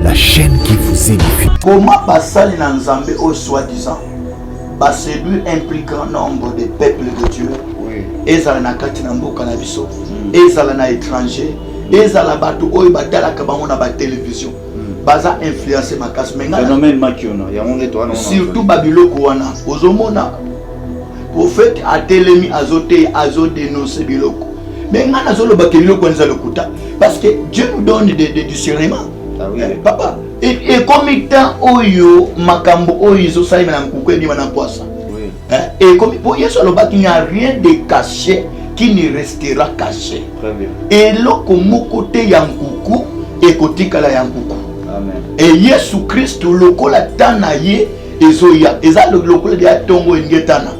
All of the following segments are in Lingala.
la chaîne qui vous édifie. Comment passer dans Nzambe au soi-disant va séduire un plus grand nombre de peuples de Dieu? Et ça na kati na mboka na biso, et ça na étranger, et ça la batu oyo batala kabango na ba télévision. Baza influencer makasi menga. Phénomène makiono, ya on les toana. Surtout babiloko wana. Ozomona prophète a telemi azo dénoncer biloko. Mais nga na zolo bakeli ko nza lokuta parce que Dieu nous donne des discernements. Ah oui. Papa, et comme temps oyo makambo oyo zo salima na nkuku edi wana poisa. Oui. Et comme pour Yesu aloba qu'il n'y a rien de caché qui ne restera caché. Très bien. Et loko mokote ya nkuku ekotikala ya nkuku. Amen. Et Yesu Christ lokola tana ye ezoya eza lokola dia tongo ngetana.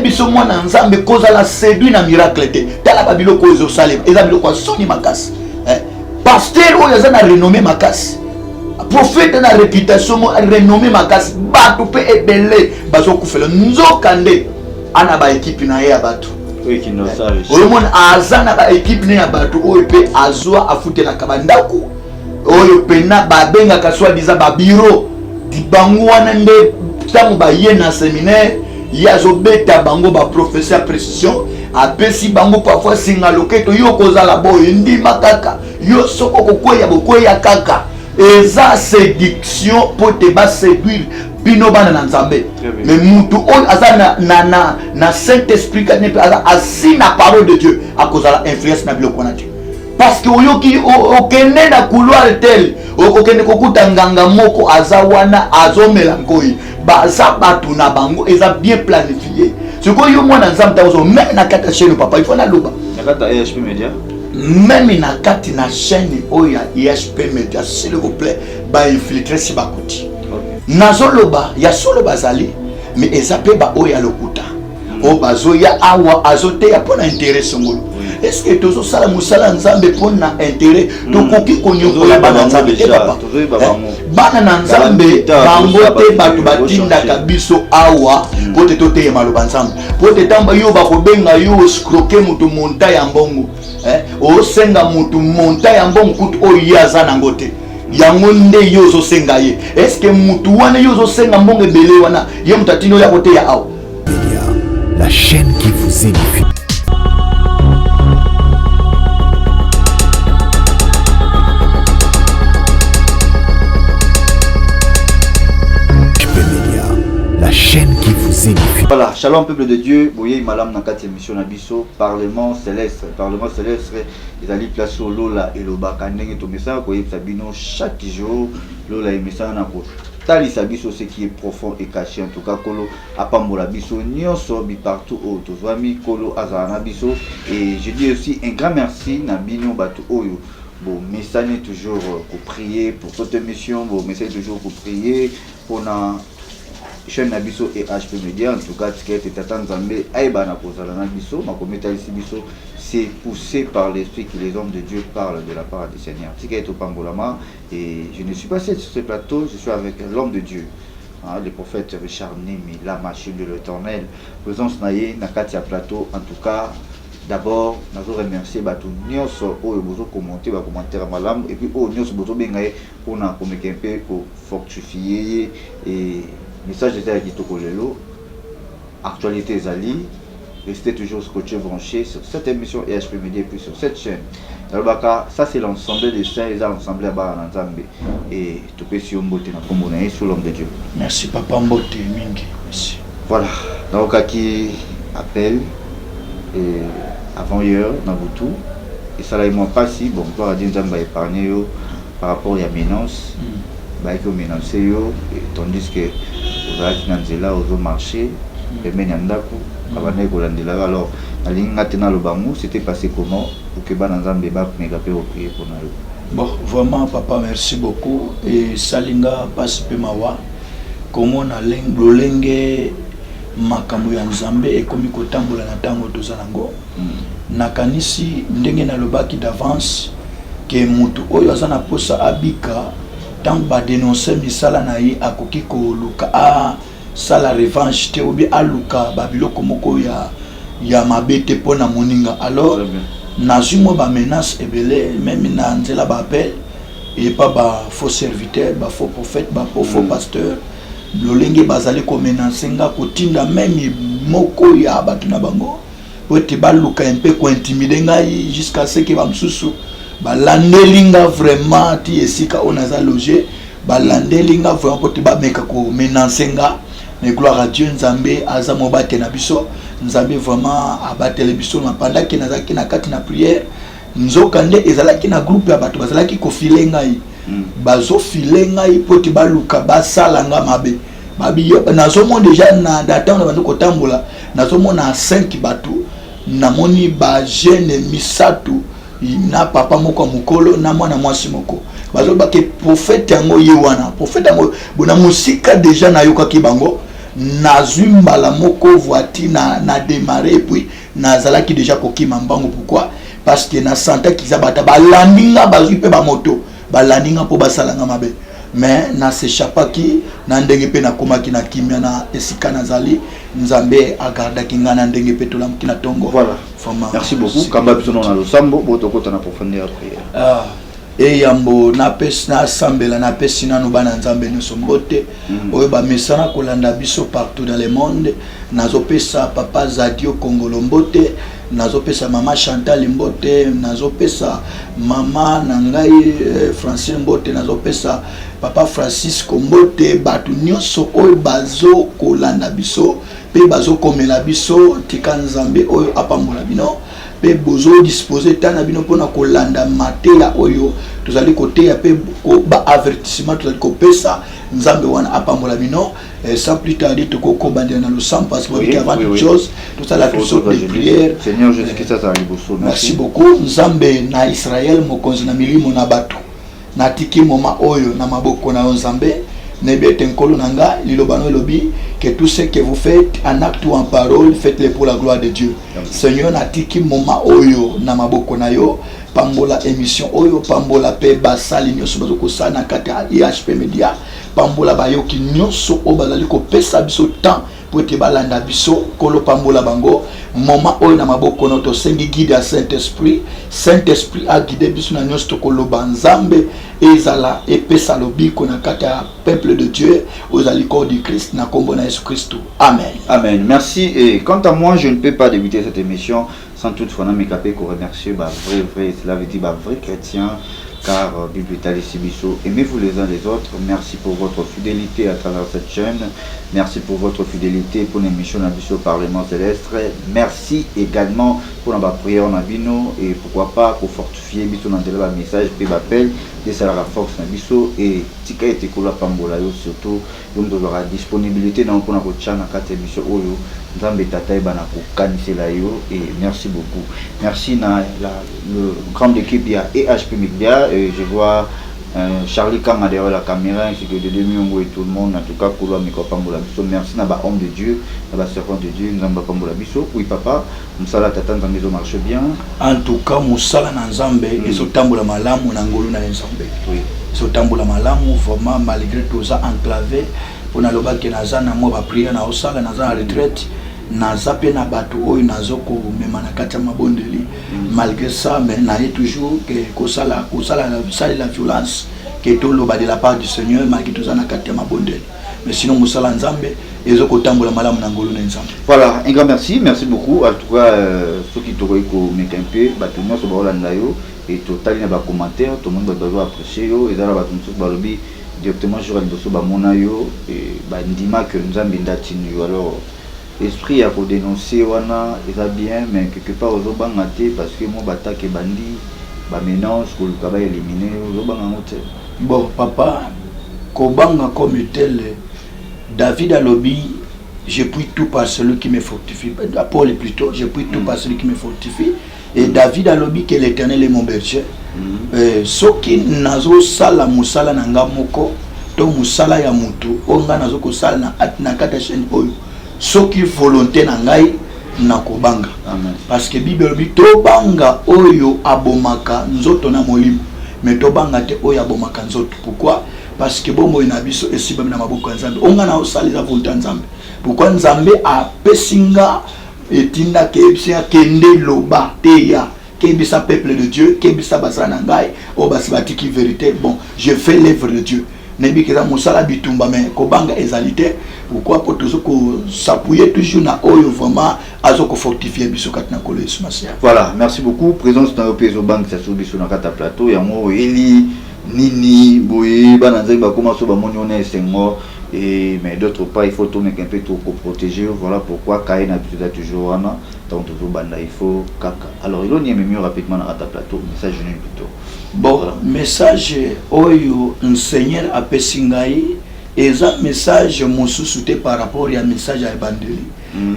Biso mwana nzambe koza la séduit na miracle te. Tala babiloko ezo salima. Eza biloko soni makasi. Pasteur oyo aza na renommé makasi. Prophète na réputation renommé makasi. Bato pe ebele bazo kufela nzokande ana ba équipe na ye ya bato. Oui qui nous savent. Oyo mona aza na ba équipe na ya bato oyo pe azwa afutela kabandako. Oyo pena babenga kaswa diza ba bureau di bango wana nde tango ba ye na séminaire yazo beta bango ba professeur précision apesi bango parfois singa loketo yo kozala boyo ndima kaka yo soko kokoya bokoya kaka eza séduction pour te ba séduire bino bana na nzambe. Mais mutu on aza na Saint-Esprit kanepe aza asina parole de Dieu a kozala influence na biloko na Dieu. Parce que oyoki okende na couloir tel okokende kokuta nganga moko aza wana azomela ngoyi baza batu na bango eza bien planifié. Ce que yo mwana nzambe tazo même na kata chaîne papa il faut na loba na kata EHP Media même na kati na chaîne oya EHP Media s'il vous plaît ba infiltrer si bakuti nazo loba ya solo bazali mais ezape ba oya lokuta o bazoya awa azote ya pona intérêt songolo. Est-ce que tozo sala musala nzambe pona intérêt tokoki konyokola bana nzambe te papa bana na nzambe bango te batu batinda kabiso awa pote tote ya maloba nzambe pote tamba yo bakobenga yo escroquer mutu monta ya mbongo o senga mutu monta ya mbongo kutu oyo yaza nango te yango nde yo zo senga ye. Est-ce que mutu wana yo zo senga mbongo ebele wana ye mutatino ya kote ya awa. La chaîne qui vous édifie. La chaîne qui vous édifie. Voilà, shalom peuple de Dieu, voyez malam na kati émission na biso Parlement céleste. Parlement céleste, ils allaient placer au Lola et le Bakandeng et tout ça, voyez Sabino chaque jour, Lola et Messa na ko. Tali sabiso ce qui est profond et caché en tout cas kolo apambola biso nyonso bi partout au tozwami kolo azana biso et je dis aussi un grand merci na bino batu oyo. Bon, message toujours pour prier pour toute émission, bon message toujours pour prier pour na chaîne Nabiso et HP Media. En tout cas, ce qui a été Nzambe, Aïbana Kozala Nabiso, ma communauté ici Biso, c'est poussé par l'esprit que les hommes de Dieu parlent de la part du Seigneur. Ce qui a été au Pambolama, et je ne suis pas seul sur ce plateau, je suis avec l'homme de Dieu, hein, le prophète Richard Nemi, la machine de l'Éternel. Présence Naye, Nakatia Plateau, en tout cas. D'abord, nous remercier Batou Nyos, Oyobozo commenter, commentaire à Malam, et puis Nyos Bozo Bengaye, pour un peu pour fortifier et message de Zaya Gitokolelo, actualité Zali, restez toujours scotché branché sur cette émission EHP Media et puis sur cette chaîne. Alors, ça c'est l'ensemble des saints, ils ont ensemble à Baranzambe et tout peut si on botte dans le sous l'homme de Dieu. Merci Papa Mbote Mingi. Merci. Voilà, donc qui appelle et avant hier, Nabutu, et ça là, moi pas si, bon, gloire à Dieu, nous avons épargné par rapport à la menace. Baiko menacé yo tandis que ozalaki na nzela ozo marché pembeni ya ndako abandaki kolandela. Alors nalingi nga te naloba ngo c'était passé comment okeba na nzambe bakomeka mpe oprier mpona yo. Bon, vraiment papa merci beaucoup et salinga pasi mpe mawa komona lolenge makambo ya nzambe ekomi kotambola na ntango toza nango nakanisi ndenge nalobaki d'avance ke mutu oyo aza na posa abika tant ba dénoncer misala na ye akoki koluka a sala revanche te obi aluka babiloko moko ya mabete pona moninga. Alors nazimo ba menace ebele même na nzela ba appel et pas ba faux serviteur, ba faux prophète, ba faux pasteur. Lolenge bazali ko menansenga kotinda même moko ya batu na bango. Ote baluka un peu ko intimider ngai jusqu'à ce que ba msusu ba landelinga vraiment ti esika onaza loger, ba landelinga vraiment pote ba meka ko menansenga. Mais gloire à Dieu, Nzambe aza mobate na biso, Nzambe vraiment abatele biso na pendant que nazaki na kati na prière, nzokande ezalaki na groupe ya bato bazalaki ko filenga yi. Bazo filenga yi poti baluka basala nga mabe. Babi nazomo déjà na datant na bando kotambola, nazomo na 5 bato, namoni ba jeune misatu na papa moko mukolo na mwana mwasi moko. Bazo ba ke prophète yango yewana, prophète yango bona musika déjà na yoka ki bango. Nazumba la moko voiti na démarré et puis nazala qui déjà koki mambango. Pourquoi? Parce que na santa kizabata balandinga bazupe ba moto balandinga po basalanga mabe, mais na s'échappa ki na ndenge pe na koma ki na kimia na esika nazali Nzambe agarda kinga na ndenge pe tolam ki na tongo. Voilà. Merci beaucoup. Kamba biso na losambo botokota na profondeur prière. Et yambo na pesi na sambela na pesi na no bana Nzambe no sombote oyo ba mesana kolanda biso partout dans le monde. Nazo pesa papa Zadio Kongolo mbote, nazo pesa mama Chantal mbote, nazo pesa mama nangai Francine mbote, nazo pesa papa Francisco mbote, batu nyonso oyo bazo kolanda biso pe bazo komela biso tika Nzambe oyo apambola bino. Pe bozo disposer tana bino pona kolanda matela oyo tozali côté ya pe ko ba avertissement tozali ko pesa Nzambe wana apambola bino sans plus tarder to ko bandana dans le sang parce que avant toute chose tout ça la question de prière. Seigneur Jésus Christ ça liboso. Merci beaucoup Nzambe na Israël mokonzi na milimo na bato na tiki moma oyo na maboko na Nzambe nebete nkolo nanga lilobano lobi que tout ce que vous faites en acte ou en parole faites-le pour la gloire de Dieu. Seigneur na tiki moma oyo na maboko na yo pambola émission oyo pambola pe basali nyoso bazoko sana kata IHP Media pambola bayoki nyoso o bazali ko pesa biso temps pour te balanda biso kolo pambola bango moma oyo na maboko noto sengi guide à Saint-Esprit a guidé biso na nyoso koloba Nzambe ezala epesa lobiko na kata peuple de Dieu aux alicors du Christ na kombo na Jésus Christ. Amen. Amen. Merci. Et quant à moi, je ne peux pas débuter cette émission sans toutefois m'écaper qu'on remercier vrai, cela veut dire vrai chrétien, car Bible est ici biso. Aimez-vous les uns les autres. Merci pour votre fidélité à travers cette chaîne. Merci pour votre fidélité pour l'émission Nabiso Parlement Céleste. Merci également pour la prière Nabino et pourquoi pas pour fortifier biso dans le message puis appel de ça la force Nabiso et tika et kola pambola yo surtout donc de la disponibilité dans pour na ko chana kate émission oyo Nzambe tata bana ko kanisela yo et merci beaucoup. Merci na le grande équipe ya EHP Media et je vois Charlie Kanga derrière la caméra ainsi que de Demiongo et tout le monde en tout cas Kolo Miko Pambola Biso. Merci na ba homme de Dieu, na ba servant de Dieu, Nzamba Pambola Biso. Oui papa, Msala tata Nzambe zo marche bien. En tout cas Musala na Nzambe ezo tambola malamu na ngolu na Nzambe. Oui. Ezo tambola malamu vraiment malgré tout ça enclavé pour na loba ke naza na mo ba prière na osala naza na retraite. Naza pe na bato oyo nazoko mema na kati ya mabondeli malgré ça mais na toujours que kosala la violence que tout le bas de la part du Seigneur malgré tout ça na kati ya mabondeli mais sinon musala Nzambe ezoko tambola malamu na ngolo na Nzambe. Voilà, un grand merci beaucoup en tout cas ceux qui t'auraient ko mekampe bato nyonso ba olanda yo et total na ba commentaire tout le monde va apprécier yo et dans la bato nyonso ba lobi directement sur le dossier ba mona yo et ba ndima que Nzambe ndatini yo alors esprit à dénoncer wana ça bien mais quelque part aux obangate parce que moi batake bandi ba mélange ko lukaba éliminer aux obangate. Bon papa kobanga comme tel David a lobby je prie tout par celui qui me fortifie. Paul plutôt je prie tout par celui qui me fortifie et David a lobby que l'Éternel est mon berger. Soki nazo sala musala nanga moko to musala ya mutu onga nazo ko sala na kata chaîne oyo soki volonté na ngai na kobanga. Amen. Parce que Bible dit to banga oyo abomaka nzoto na molimo mais to banga te oyo abomaka nzoto. Pourquoi? Parce que bomo ina biso esiba na maboko ya Nzambe onga na osaliza volonté ya Nzambe. Pourquoi Nzambe a pesinga etinda ke ebsia kende loba te ya kebisa peuple de Dieu, kebisa basana ngai, o basibati ki vérité. Bon, je fais l'œuvre de Dieu. Nebi keza musala bitumba mais kobanga ezalité. Pourquoi pour toujours ko s'appuyer toujours na oyo vraiment azoko fortifier biso katna kolo esmasia. Voilà, merci beaucoup. Présence dans le Peso Bank ça sur biso na kata plateau ya mo eli nini boye bananzai ba commencer ba monione sengo et mais d'autre part il faut tourner un peu trop protéger. Voilà pourquoi Kaina a toujours ana donc toujours banda il faut kaka. Alors il y a mieux rapidement na kata plateau message plutôt. Bon, voilà. Message oyo enseigneur apesingai eza message mosusu par rapport à message à ebandeli.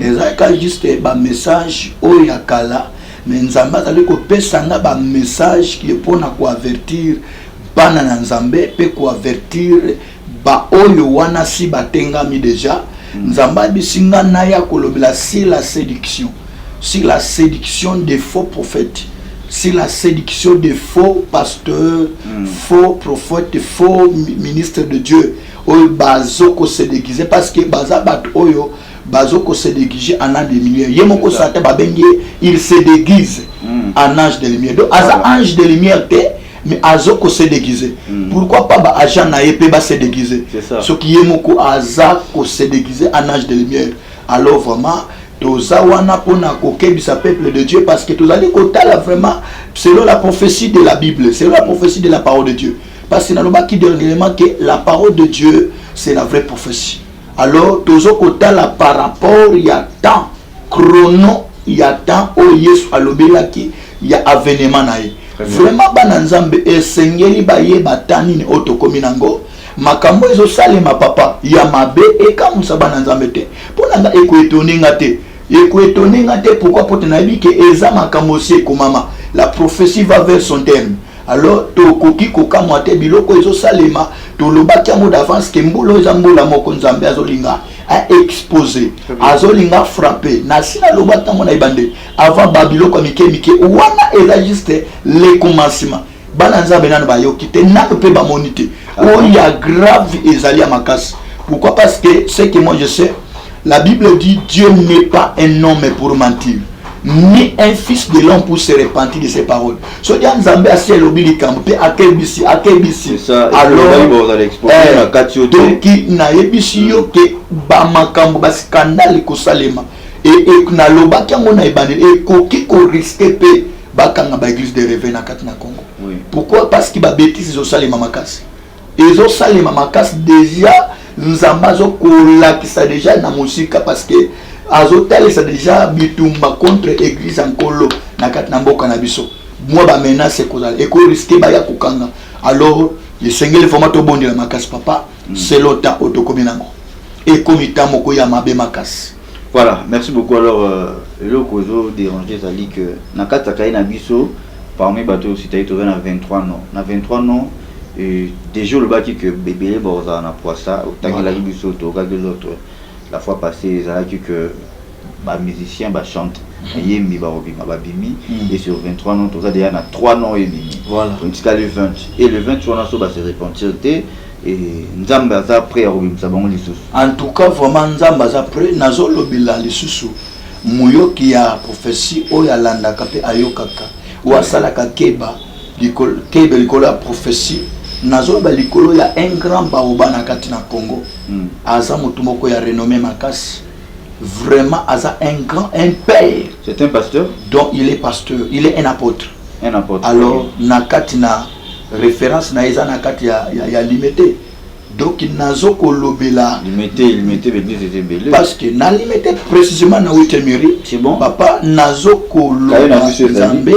Eza ka juste ba message oyo akala mais nzamba azali ko pesanga ba message qui est pour na ko avertir bana na nzambe pe ko avertir ba oyo wana si batengami déjà nzamba bisinga na ya kolobela si la séduction des faux prophètes, c'est la séduction des faux pasteurs, faux prophètes, faux ministres de Dieu. Oyo bazoko se déguiser parce que bazabat oyo bazoko se déguiser en ange de lumière. Yemoko sate babenge il se déguise en ange de lumière. Donc aza ange de lumière te mais azoko se déguiser. Pourquoi pas ba agent na yepe ba se déguiser? Ce qui yemoko azako se déguiser en ange de lumière. Alors vraiment Tozawana pona kokebisa peuple de Dieu parce que tous allez kotala vraiment selon la prophétie de la Bible, selon la prophétie de la parole de Dieu. Parce que naloba qui dernièrement que la parole de Dieu c'est la vraie prophétie. Alors tozo kotala par rapport il y a temps chrono il y a temps au Yesu alobela ki il y a avènement nae. Vraiment bananzambe esengeli baye batani ne otokomi nango. Makambo ezo salema papa ya mabe ekamusa bananzambe te. Pona nga ekoetoninga te. Ekoetoninga te pourquoi pour tenabi que eza makambo si komama. La prophétie va vers son terme. Alors to koki kokamwa te biloko ezo salema to lobaki yango d'avance ke mbulo eza mbula moko nzambe azolinga a exposé azolinga frappé na sina lobaki yango na ibande avant babiloko mike mike wana eza juste le commencement. Bana nzambe nana bayoki te nano pe bamonite oh il y a grave ezali makasi. Pourquoi? Parce que ce que moi je sais, la Bible dit Dieu n'est pas un homme pour mentir ni un fils de l'homme pour se repentir de ses paroles. So dia nzambe asi elobili kampe akebisi alors donc na yebisi yo ke ba makambo ba scandale ko salema et na lobaki yango na ebandeli et koki ko risquer pe bakanga ba église de réveil na kati na Congo. Pourquoi? Parce que ba bêtises zo salema makasi. Ezo salema makasi déjà nzamba zo kolakisa déjà na musika parce que azotalisa déjà bitumba contre église ankolo na kati na mboka na biso. Moi ba menace kozala et ko risquer ba ya kokanga. Alors le sengeli formato bondi la makasi papa c'est lota otokomi nango. Et komita moko ya mabe makasi. Voilà, merci beaucoup. Alors le kozo déranger zali que na kati ka ina biso parmi bateau cité to na 23 noms. Na 23 noms et déjà le baki que bébé boza na poissa autant la biso to ga des autres. La fois passée ça que ba musicien ba chante yembi ba obima ba bimi et sur 23 noms to za déjà na 3 noms et bimi. Voilà. Jusqu'à le 20 et le 23 noms so ba se repentir et nzamba za prêt à obima ça bango lisusu. En tout cas vraiment nzamba za prêt nazo lobila lisusu. Muyoki ya prophétie o ya landa kape ayokaka ou asalaka keba likolo ya prophétie nazo ba likolo ya un grand baoba na kati na Congo. Aza mutu moko ya renommé makasi. Vraiment aza un grand un père. C'est un pasteur? Donc il est pasteur, il est un apôtre. Un apôtre. Alors na kati na référence na eza na kati ya limité. Donc il nazo kolobela limité belé parce que na limité précisément na 8e mairie. C'est bon Papa nazo kolobela nzambe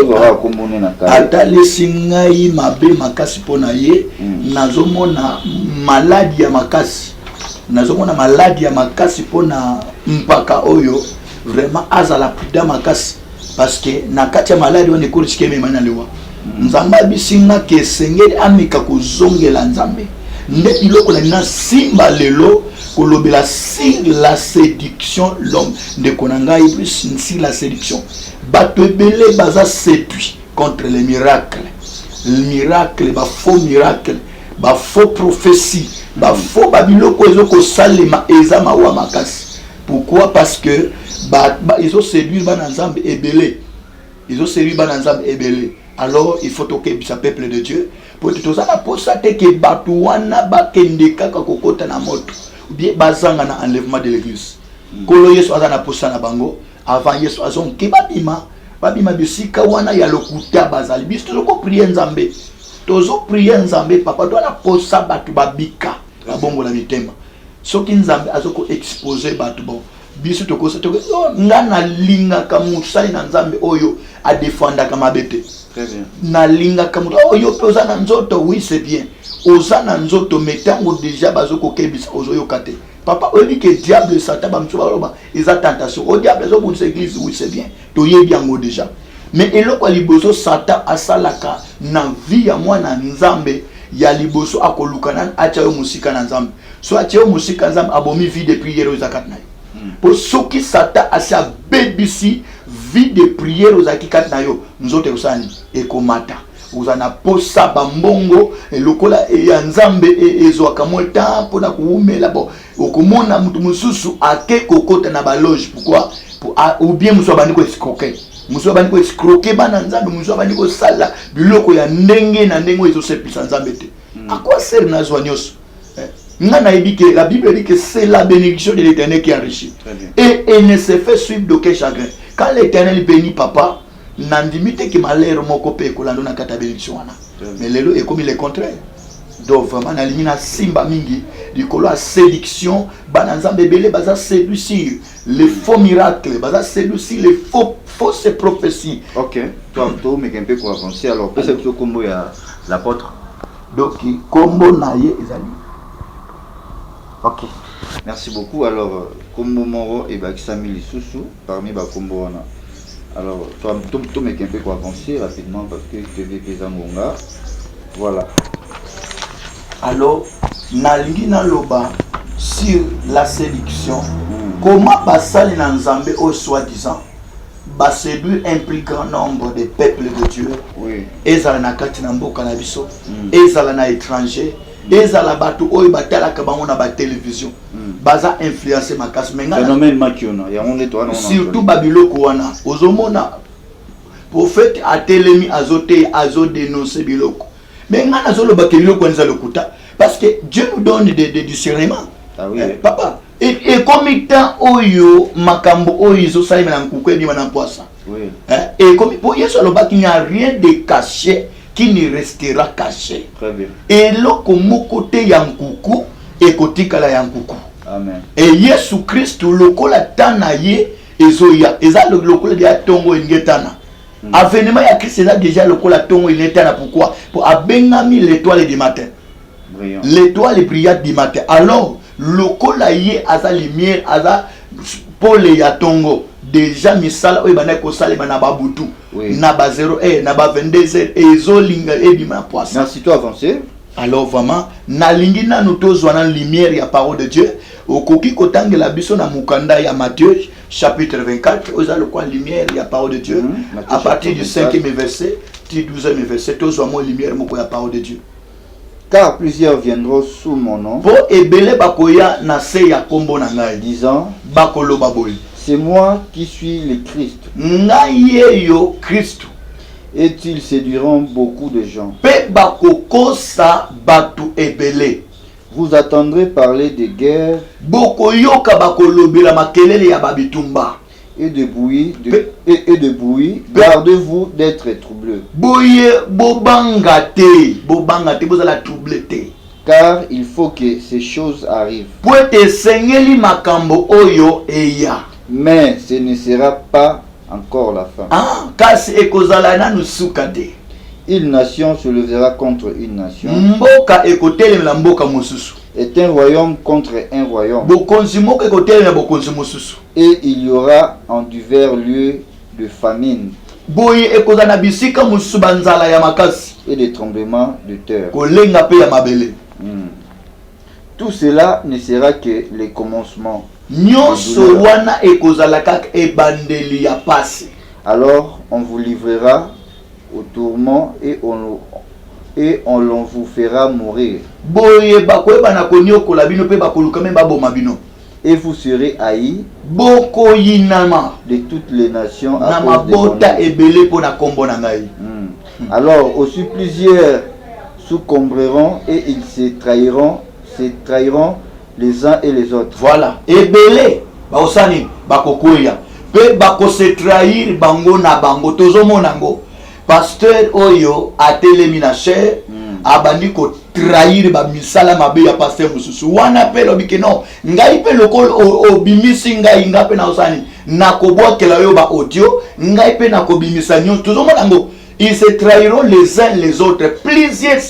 ata lesingai mabe makasi pona ye nazo mona maladie ya makasi. Nazo mona maladie ya makasi pona mpaka oyo vraiment azala prudent makasi parce que na kati ya maladie on ekoli chikeme mana lewa. Nzamba bisinga ke sengeli amika kozongela nzambe. Nde iloko na simba lelo kolobela si la séduction l'homme de konangai plus si la séduction bato ebele baza séduit contre les miracles ba faux miracles ba faux prophéties ba faux babiloko ezoko salema ezama wa makasi. Pourquoi? Parce que ils ont séduit bana nzambe ebele ils ont servi ban ensemble ebele. Alors il faut que ce peuple de Dieu pour tout ça na posa te que batuana ba kende kaka kokota na moto ou bien bazanga na enlèvement de l'église. Kolo Yesu azana posa na bango avant Yesu azon ke babima bisika wana ya lokuta bazali biso to prier nzambe. Tozo prier nzambe papa to na posa batu babika la bongo la mitema. Soki nzambe azoko exposer batu bon biso to kosa to ngana linga kamusali na nzambe oyo a défendre kama bete. Très bien. Na linga kamuto oyo pe ozana nzoto oui c'est bien. Ozana nzoto metango déjà bazoko kebisa ozoyo kate. Papa on dit que diable satan bamso baloba ils a tentation. Au diable zo bonne église oui c'est bien. To yebi yango déjà. Mais eloko liboso satan asalaka na vie ya mwana nzambe ya liboso akolukana acha yo musika na nzambe. So acha yo musika nzambe abomi vie de prière aux akatna. Pour ceux qui satan asa bebisi vie de prière aux akikat na yo nzote usani ekomata uzana posa bambongo lokola ya nzambe ezwaka mota mpona kuumela bo okomona mtu mususu ake kokota na baloge pourquoi ou bien muso bandiko escroquer muso bandiko escroquer bana nzambe muso bandiko sala biloko ya ndenge na ndenge ezo sepisa nzambe te à quoi sert na zoanyos. La Bible dit que c'est la bénédiction de l'Éternel qui enrichit. Et elle ne se fait suivre d'aucun chagrin. Quand l'Éternel bénit papa, n'andimite que malheur mon copé kolando na kata bénédiction wana. Mais lelo est comme il est contraire. Donc vraiment na limina simba mingi du kolo à séduction bananzambe belé baza séduire les faux miracles, baza séduire les fausses prophéties. OK. Toi mais un peu pour avancer alors peut-être que combo ya l'apôtre. Donc combo naie ezali. Ok, merci beaucoup. Alors, Kombo Moro et Bakisami Lisusu, parmi Bakombo Wana. Alors, toi, mais un peu pour avancer rapidement parce que je vais faire Zangonga. Voilà. Alors, Nalingi Naloba sur la séduction, comment Basali Nanzambe au soi-disant, séduire un plus grand nombre de peuples de Dieu, et Zalana Katinambo Kanabiso, et Zalana étranger. Ezala batu oyo batala kabango na ba télévision baza influencer makasi menga phénomène makiona ya on étoile surtout babiloko wana ozomona prophète atelemi azote azo dénoncer biloko menga nazolo ba biloko nza lokuta parce que Dieu nous donne des discernements. Ah oui, papa et comme temps oyo makambo oyo zo salima na nkuku ebi na poisson oui et comme pour Yesu aloba qu'il n'y a rien de caché qui ne restera caché. Très bien. Et loko mokote yankuku ekotikala yankuku. Amen. Et Yesu Christ lokola tana ye ezoya eza lokola dia tongo ingetana. Avènement ya Christ eza déjà lokola tongo ingetana pourquoi? Pour abengami l'étoile du matin. Brillant. L'étoile brillante du matin. Alors lokola ye aza lumière aza pole ya tongo. Déjà misala oyo bana ko salema na babutu na ba 0 na ba 22 ezolinga ebima poisson. Merci toi avancer. Alors vraiment na lingi na nutozo na lumière ya parole de Dieu okoki kotangela biso na mukanda ya Matthieu chapitre 24 oza le quoi lumière ya parole de Dieu à partir du 5e verset du 12e verset tozo mo lumière moko ya parole de Dieu. Car plusieurs viendront sous mon nom. Po ebele bakoya na se ya kombo na ngai disant bakolo baboyi. C'est moi qui suis le Christ. Ngayeyo Christ. Et ils séduiront beaucoup de gens. Pe bakokosa batu ebele. Vous attendrez parler de guerre. Bokoyoka bakolobela makelele ya babitumba. Et de bruit. Gardez-vous d'être troublés. Boye bobangate bozala troublete. Car il faut que ces choses arrivent. Poete sengeli makambo oyo eya. Mais ce ne sera pas encore la fin. Ah, kasi ekozala na nusukade. Une nation se lèvera contre une nation. Mboka ekotelemela mboka mosusu. Et un royaume contre un royaume. Bokonzi moko ekotelemela bokonzi mosusu. Et il y aura en divers lieux de famine. Boye ekozala bisika mosusu banzala ya makasi. Et des tremblements de terre. Kolenga pe ya mabele. Tout cela ne sera que les commencements. Nyonso wana ekozala kaka ebandeli ya pasi. Alors on vous livrera au tourment et on vous fera mourir. Boye bakoyeba na konyokola bino pe bakoluka même baboma bino. et vous serez haïs boko yinama de toutes les nations na à cause de mon mabota nom. ebele po na kombo na ngai. Alors aussi plusieurs succomberont et ils se trahiront les uns et les autres. Voilà, ebele baosani bakokoya pe bakose trahir bango na bango tozomona ngo pasteur oyo atelemi na cher abandi ko trahir ba misala mabe ya pasteur mususu wana pe lobike non ngai pe lokolo obimisi ngai ngape na osani nakobwakela yo ba audio ngai pe nakobimisa nyo tozomona ngo ils se trahiront les uns les autres plusieurs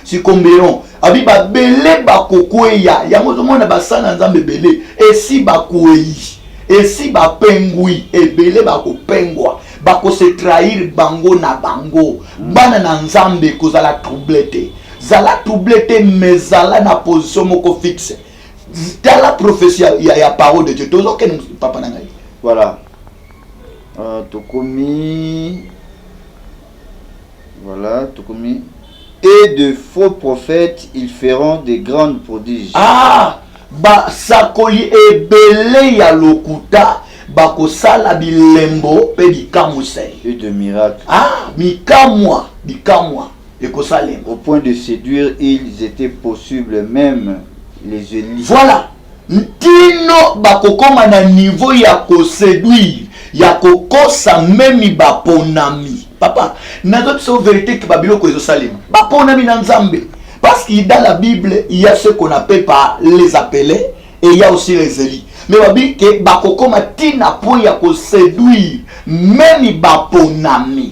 succomberont abi ba bele ba kokweya yango tozomona basana nzambe bele esi ba kweyi esi ba pengui ebele ba kopengwa bako se trahir bango na bango bana na nzambe kozala troublete zala troublete mezala na position moko fixe dans la prophétie ya parole de Dieu tozo ken papa na ngai. Voilà. Tokomi. Voilà, Tokomi. Et de faux prophètes, ils feront des grands prodiges. Ah, ba sakoli ebele ya lokuta bakosala bilembo pe bikamuse. Et de miracles. Ah, bikamwa ekosalem. Au point de séduire, ils étaient possibles, même les élites. Voilà. Ntino bakokoma na niveau ya koséduire, ya kokosa memi baponami. Papa, nazo biso vérité que babiloko ezosalema. Baponami na nzambe. Parce que dans la Bible, il y a ce qu'on appelle par les appelés et il y a aussi les élites. Mais babi que bakokoma tina po ya koséduire memi baponami.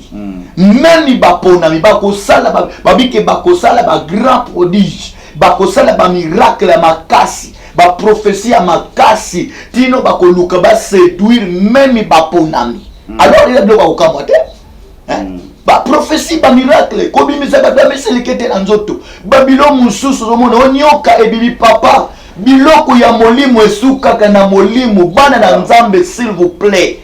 Memi baponami bakosala babi que bakosala ba grand prodige, bakosala ba miracle makasi. Ba prophétie à makasi tino ba koluka ba séduire même ba ponami. Alors il y a de quoi okamote ba prophétie ba miracle ko bimisa ba meseli kete na nzoto babilo mususu zomona onyoka ebibi papa biloko ya molimo esuka kana molimo bana na nzambe s'il vous plaît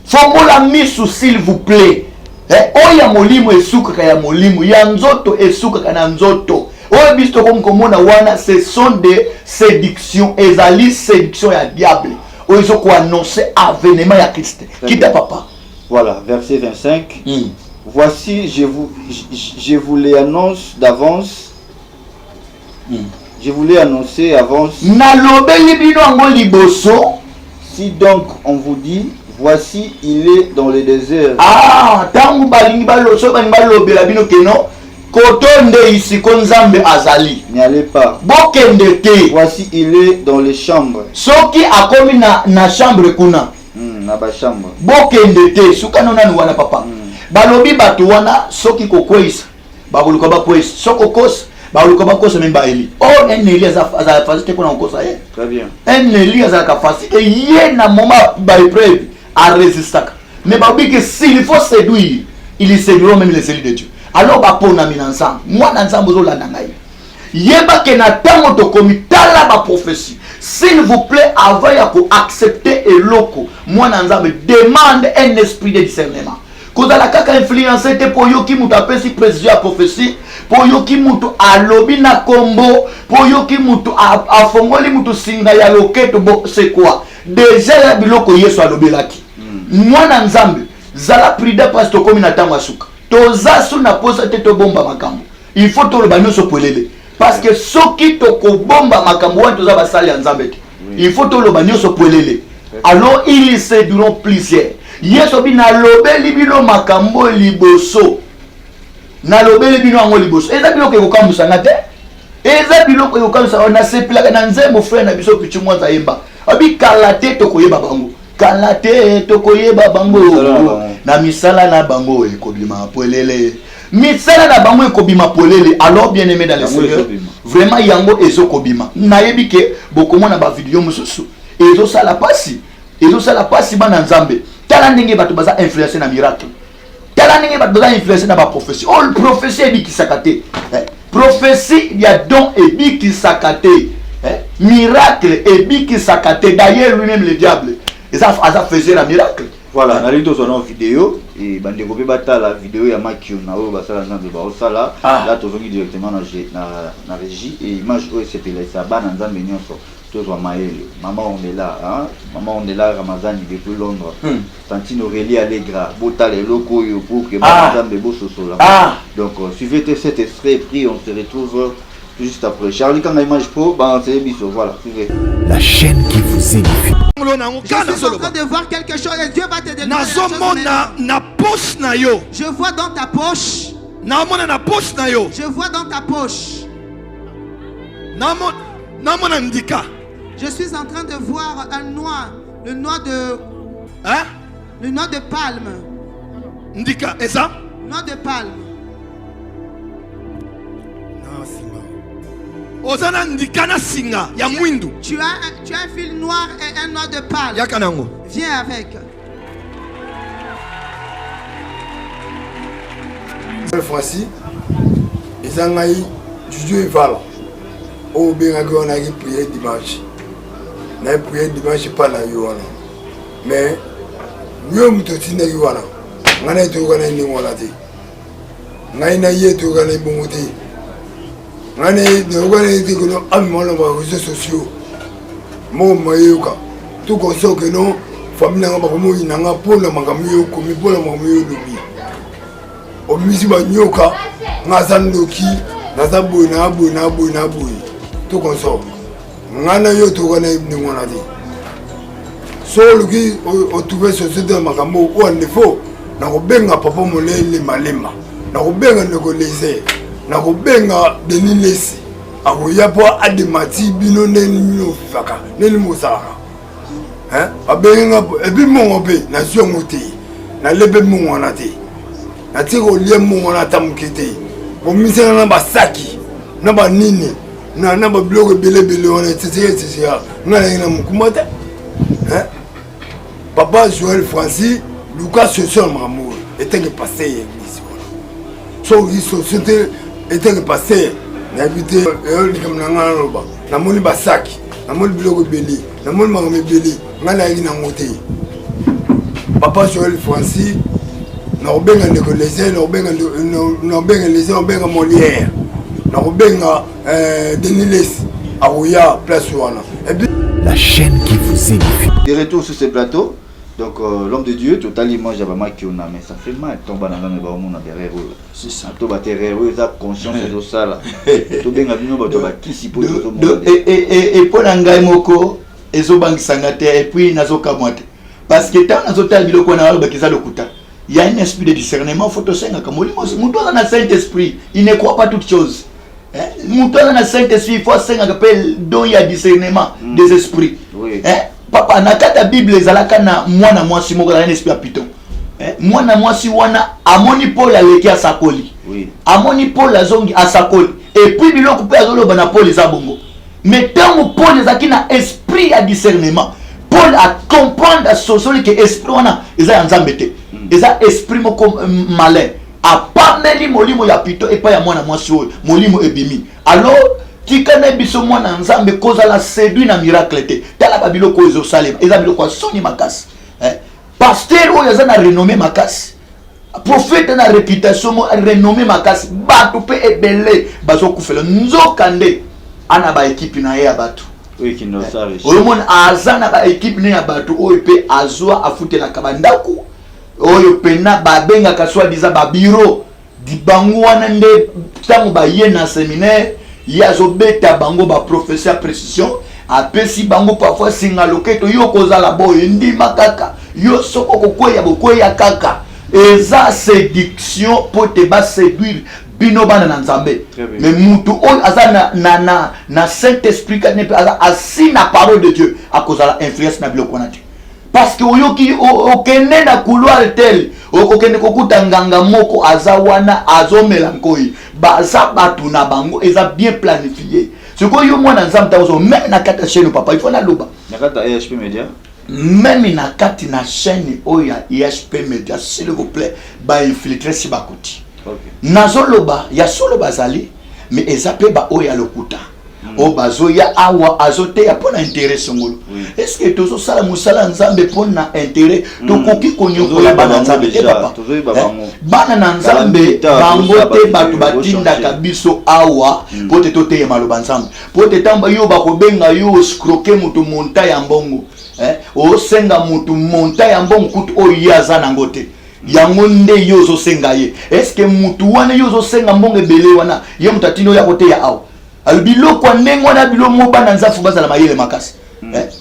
fongola misu s'il vous plaît oya molimo esuka ya molimo ya nzoto esuka kana nzoto. Ce sont des séductions, ezali séduction ya diable. Oizo ko annoncer avènement ya Christ. Kita papa. Voilà, verset 25. Voici, je vous l'annonce d'avance. Je voulais annoncer avance. Nalobeli bino ngo liboso. Si donc on vous dit, voici, il est dans le désert. Ah, tangu balingi baloso bani balobela bino keno. Kotonde ici konzambe azali. N'y allez pas. Bokende te. Voici, il est dans les chambres. Soki akomi na chambre kuna. Na ba chambre. Bokende te. Suka nona ni wana papa. Balobi batu wana soki kokwesa. Bakoluka bakwesa. Soko kosa. Bakoluka bakosa memba eli. Oh, Eli aza facilité kuna kosa ye. Très bien. Eli aza ka facilité ye na moment ba épreuve à résister. Mais babi que s'il faut séduire, il séduira même les élus de Dieu. Alors bapona minanzam moi nanzam bozolanda ngai yeba ke na tango to komitala ba prophétie s'il vous plaît avant ya ko accepter eloko moi nanzam demande un esprit de discernement kozala kaka influencer te po yoki mutu apesi précision ya prophétie po yoki mutu alobi na kombo po yoki mutu afongoli mutu singa ya loketo bo c'est quoi déjà ya biloko Yesu alobelaki moi nanzam zala prida parce que komi na tango asuka tozasu na posa te to bomba makambo il faut to loba nyoso polele parce que soki to ko bomba makambo wana toza basali ya nzambe te il faut to loba nyoso polele alors ils séduiront plusieurs yeso bina lobeli bino makambo liboso na lobeli bino ngo liboso eza biloko ekokambusa te eza biloko ekokambusa na sepela na nzembo frère na biso pichu mwanza yemba abi kalate to koyeba bango kalate to koyeba bango na misala na bango ekobima polele misala na bango ekobima polele. Alors bien aimé dans le Seigneur vraiment yango ezokobima nayebi ke bokomona ba video mususu ezosala pasi bana nzambe tala ndenge bato baza influencer na miracle tala ndenge bato baza influencer na ba prophétie oh prophétie ebikisaka te prophétie ya don ebikisaka te miracle ebikisaka te d'ailleurs lui-même le diable ça faisait la miracle. Voilà, on a eu son vidéo et bande copie bata la vidéo ya Makio na o basala nzambe ba osala là tozongi directement na régie et image o sepela ça ba na nzambe nyonso Toi, maman, on est là. Hein? Maman, on est là, Ramazan, depuis Londres. Tantine Aurélie Allegra, Bota les locaux, pour que Ramazan Bebo Soso. Donc, suivez cet extrait, pris, on se retrouve tout juste après. Charlie, quand l'image pro, c'est Bisso, voilà, suivez. La chaîne qui vous édifie. Je suis en train de voir quelque chose et Dieu va te donner quelque chose. Je vois dans ta poche. Je vois dans ta poche. Je suis en train de voir un noix, le noix de palme. Noix de palme. Tu as un fil noir et un noix de palme. Viens avec. Cette fois-ci, ils ont eu du val. Au bien on a prié dimanche. On a prié dimanche pas la yoana. Mais nous sommes tous na yoana. On a été organisé ni wala te. On a été organisé bon te. On a été organisé que nous avons les réseaux sociaux. Moi mayoka. Tout comme ça que nous famille na ba mo inanga pour la mangamu ko mi pour la mangamu lobi. O misi ba nyoka ngazan loki nazabu na abu na abu na abu. Tout comme ça. Ngana yo to kana ni ngona di. So luki o tuve société makambo o ndefo na ko benga papa molele malema. Na ko benga ndeko lese. Na ko benga denilesi. Ako yapo ademati bino neni mino faka. Neni musara. Hein? Abenga ebi mo obe na sio ngote. Na lebe mo ngona te. Na tiko lie mo ngona tamukete. Bo misena na basaki. Na ba nini. Na ba bloque belé on est c'est na na mukumata hein papa Joël Francis Lucas Session Mamour était que passé église so il société était que passé na habité comme na ngaloba na moni basaki na moni bloque belé na moni mangame belé ngana yi na ngote papa Joël Francis na obenga ndeko na obenga les Molière La chaîne qui vous édifie. De retour sur ce plateau, donc l'homme de Dieu, totalement j'avais qui on a, mais ça fait mal. Tombe dans le monde derrière eux. C'est ça. Tout va derrière eux, ça conscience de ça là. Tout bien à nous, bah qui s'y pose au monde. Et pour l'angai moko, et zo bank sangate et puis nazo kamote. Parce que tant nazo tal biloko na ba kiza lokuta. Il y a un esprit de discernement, faut te senga comme Moutou dans le Saint-Esprit, il ne croit pas toutes choses. Moutou dans le Saint-Esprit, il faut senga appelle dont il y a discernement des esprits. Papa, nakata Bible ezalaka na mwana mwasi moko na esprit piton. Mwana mwasi wana amoni Paul aleki asakoli. Amoni Paul azongi asakoli. Et puis biloko pe azoloba na Paul ezabongo. Mais tant Paul ezaki na esprit à discernement, Paul a comprendre à sosoli que esprit wana eza nzambe te. Eza esprit moko malin. A pas meli molimo ya pito et pas ya mwana mwasi oyo molimo ebimi. Alors tikane biso mwana nzambe koza la séduit na miracle te. Tala ba biloko ezo salema. Eza biloko soni makasi. Pasteur oyo eza na renommé makasi. Prophète na réputation mo renommé makasi. Bato pe ebele bazo kufela nzokande ana ba équipe na ye ya bato. Oui, qui nous a réussi. Omon azana ba équipe ne ya bato oyo pe azwa afutela kabandaku. Oyo pena babenga kaswa diza ba bureau di bango wana nde tango ba ye na séminaire yazo beta bango ba professeur précision apesi bango parfois singa loketo yo kozala boyo ndima kaka yo soko kokweya bokweya kaka eza séduction pour te ba séduire bino bana na nzambe. Mais mutu on aza na Saint-Esprit kanepe aza assis na parole de Dieu a kozala influence na biloko na Dieu. Parce que oyoki okende na couloir tel okokende kokuta nganga moko azawana azomelankoyi baza batu na bango eza bien planifié. Ce que yo mwana nzambe tazo même na kata chaîne papa il faut na loba na kata EHP Media même na kati na chaîne oya EHP Media s'il vous plaît ba infiltrer si bakuti. Okay. Nazo loba ya solo bazali mais ezape ba oya lokuta o bazoya awa azote ya pona intérêt songolo. Est-ce que tozo sala musala nzambe pona intérêt to koki konyokola bana nzambe te papa bana na nzambe bango te batu batinda kabiso awa pote tote ya maloba nzambe pote tamba yo bakobenga yo scroquer mutu monta ya mbongo o senga mutu monta ya mbongo kutu o yaza na ngote yango nde yo zo senga ye. Est-ce que mutu wana yo zo senga mbongo ebele wana ye mutatino ya kote ya awa biloko ndenge wana bilo mo bana nzafu bazala mayele makasi.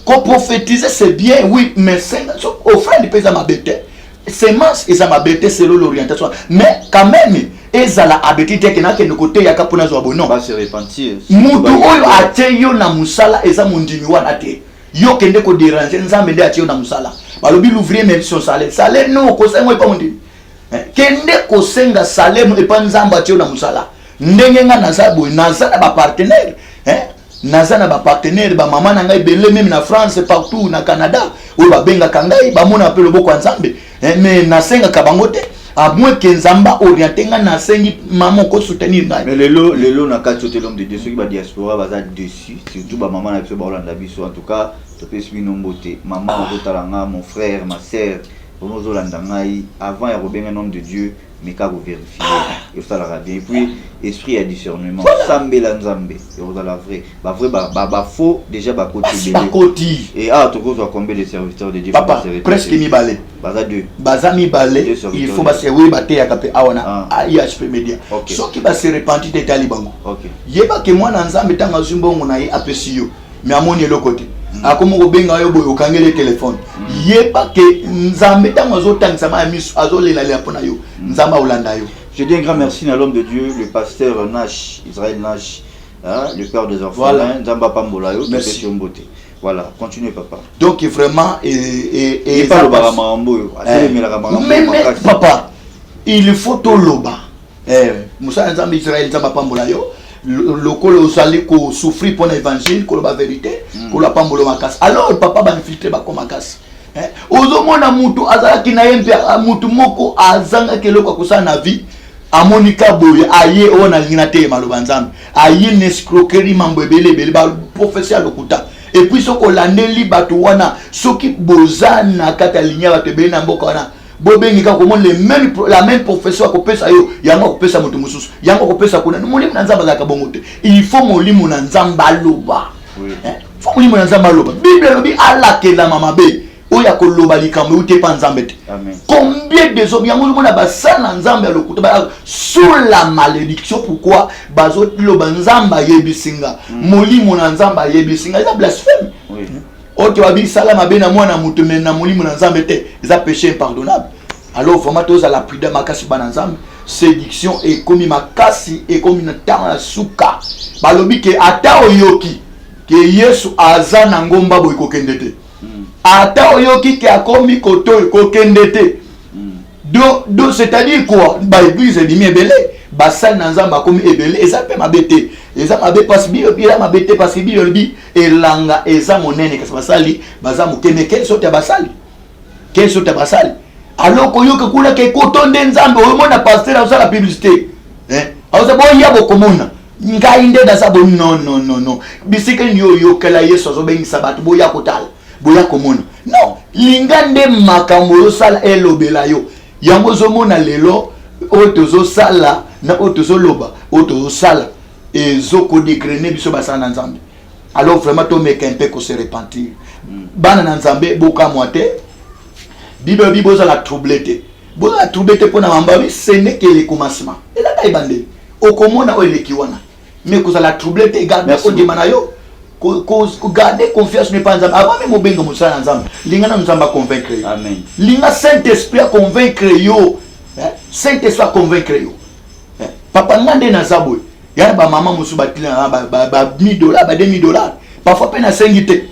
Ko prophétiser c'est bien oui mais senga so offrande pesa mabete semence eza mabete selon l'orientation mais quand même ezala abetite ke na ke côté ya kapona zo bonon va se repentir mutu oyo atie yo na musala eza mondimi wana te yo kende ko déranger nzambe nde atie yo na musala balobi l'ouvrier même son salaire non ko sengo pa mondimi kende ko senga salaire e pa nzambe atie yo na musala ndenge nga nazabu nazana ba partenaire nazana ba partenaire ba mama na ngai belé même na France partout na Canada ou ba benga kangai ba mona pe loboko nzambe mais nasenga kabango te à moins que nzamba orienté nga nasengi maman ko soutenir ngai mais lelo na kati de l'homme de Dieu ceux qui ba diaspora ba dessus surtout ba maman na biso ba Holanda biso en tout cas to pesi bino mbote maman ko talanga mon frère ma sœur ono zo landa ngai avant ya robenga nom de Dieu mais qu'à vous vérifier et ça la bien et puis esprit à discernement sambe la nzambe et vous la vrai bah faux déjà bah côté et to cause combien de serviteurs de Dieu papa presque mi balé baza mi balé il faut ba se oui ba te ya kapé awana IHP media so qui ba se repentir de talibango yeba ke mwana nzambe tanga zumbongo na ye apesiyo mais amoni le côté akomo ko benga yo boyo kangele téléphone yeba ke nzambe tanga zo tangisa ma misu azolela le apona yo nzamba ulanda yo. Je dis un grand merci à l'homme de Dieu, le pasteur Nash, Israël Nash, le père des orphelins, Nzamba Pambolayo, merci. Voilà, continuez papa. Donc vraiment et pas le baramambo, mais papa, il faut tout loba. Moussa Nzamba Israël Nzamba Pambolayo, le col sali ko souffrir pour l'évangile, ko la vérité, ko la pambolo makas. Alors papa va infiltrer ba ko makas. Ozomona mutu azalaki na yempe mutu moko azanga keloko kusana na vie amonika boye aye ona lingina te maloba nzambe aye nescroquerie mambo ebele ba professeur lokuta et puis soko landeli batu wana soki bozana kata linya batu ebele na mboka wana bobengi ka komona la même professeur ko pesa yo yango ko pesa mutu mususu yango ko pesa kuna molimo na nzamba za kabongo te il faut molimo na nzamba loba faut molimo na nzamba loba bible lobi ala kela mama be oya ko loba likambo ute pa nzambe te combien de hommes yango mona basana nzambe ya lokuta ba sous la malédiction pourquoi bazo loba nzamba yebisinga molimo na nzamba yebisinga eza blasphème ote wabi salama bena mwana mutu mena molimo na nzambe te eza péché impardonnable alors vraiment toza la prudence makasi bana nzambe séduction et comme makasi et comme na tanga suka balobi ke ata oyoki ke Yesu azana ngomba boy kokende te ata oyoki ke akomi koto kokendete do c'est-à-dire quoi ba église dimi ebele basal na nzamba akomi ebele eza pe mabete eza mabe parce bila mabete parce bila bi elanga eza monene kasi basali baza mokene quel sorte ya basali alors koyoka kula ke kotonde nzambe oyomona pasteur azala publicité aza boya bokomona ngai nde da sabo non bisika nyo yokela Yesu azobengisa batu boya kotala boya komona non linga nde makambo yosala elobela yo yango zomona lelo otozo sala na otozo loba otozo sala ezoko dégrene biso basana na nzambe alors vraiment to meka un peu ko se repentir bana na nzambe boka moite bible biboza la troublete boza la troublete pona mambabi ce n'est que le commencement et là kaibande okomona o eleki wana mais ko la troublete garde ko dimana yo garder confiance n'est pas nzambe avant même obenga musala nzambe linga na nzamba convaincre yo amen linga Saint-Esprit a convaincre yo Saint-Esprit a convaincre yo papa ngande na zabwe ya ba mama musu batila ba $1000 ba $2000 parfois pe na sengite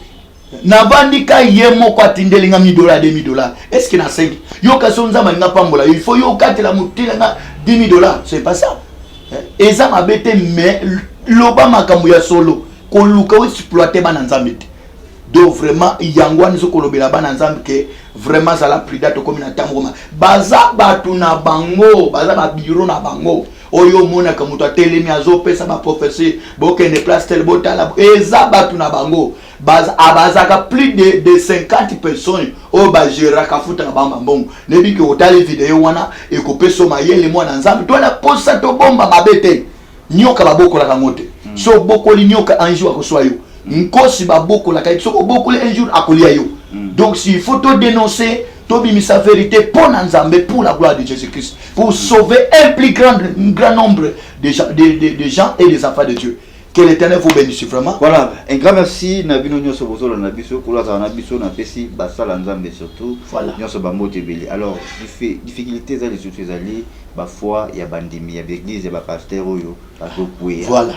na bandika yemo kwa tindelinga $1000 $2000 est-ce que na sengi yo kaso nzamba nga pambola il faut yo katela mutila na $10,000 c'est pas ça eza mabete mais loba makambo ya solo koluka exploiter bana nzambe te donc vraiment yangwani zo kolobela bana nzambe ke vraiment ça la prudence comme na tambo baza batu na bango baza ba bureau na bango oyo mona ka muto atelemi azopesa ba prophétie bokende place tel botala eza batu na bango abazaka plus de 50 personnes o ba gérera ka futa na bamba mbongo nebi ke otali video wana ekopesa mayele mwana nzambe to na posa to bomba mabete nyoka babokola kangote so bokoli nyoka un jour akoswa yo nkosi babokola ka so bokoli un jour akolia yo donc s'il faut te dénoncer Tobi sa vérité pour Nzambe, pour la gloire de Jésus-Christ, pour sauver un plus grand nombre de gens et des enfants de Dieu. Que l'Éternel vous bénisse vraiment. Voilà, un grand merci. Nabino nyoso bozolo nabiso, kula za nabiso na pesi basala Nzambe surtout. Voilà. Nyoso ba motebeli. Alors, difficulté za les surtout zali ba foi ya bandimi ya église ya ba pasteur oyo bazokuya. Voilà.